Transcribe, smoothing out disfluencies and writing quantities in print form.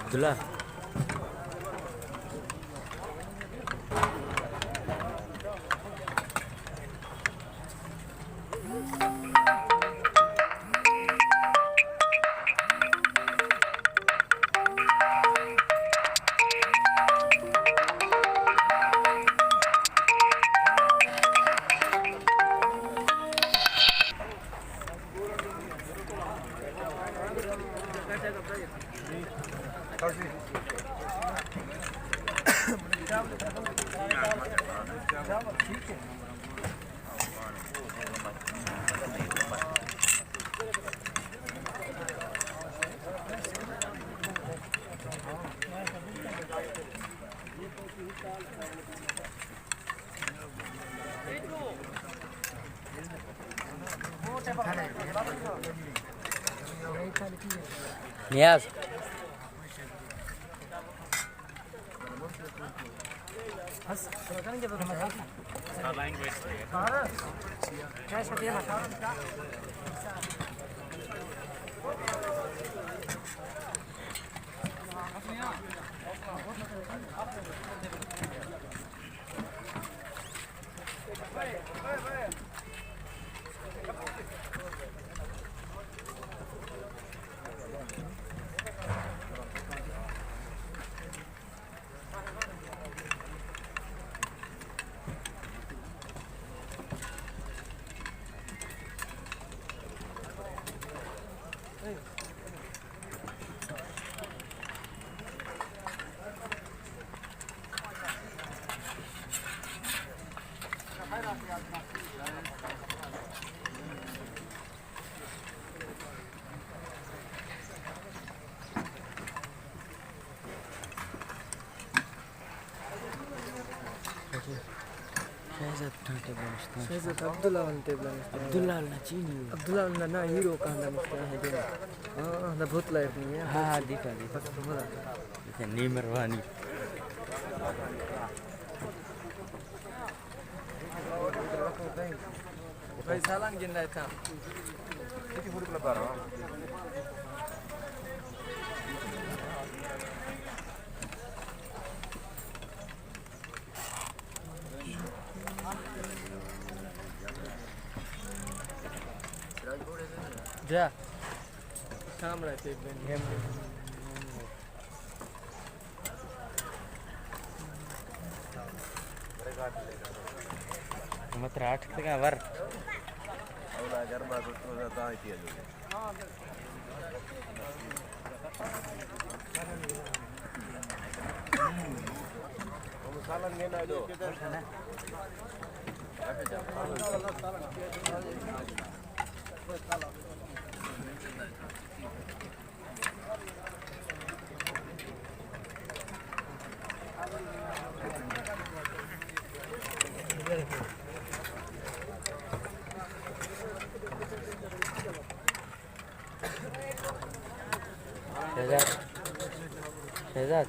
Abdullah. Niyaz. Şehzat Abdullah'ın teblanıştı. Abdullah'la Çin. Abdullah'ın na hero kandamıştı. Da भूतला है अपनी हाँ दिखा दिखा नहीं मरवानी भाई सालान गिन रहा था किती फूट लगा रहा जा काम रहते एक दिन मात्र 8 का वर अवला गरमा को तो जाता है किया जो हम सालन में ना दो शहजाद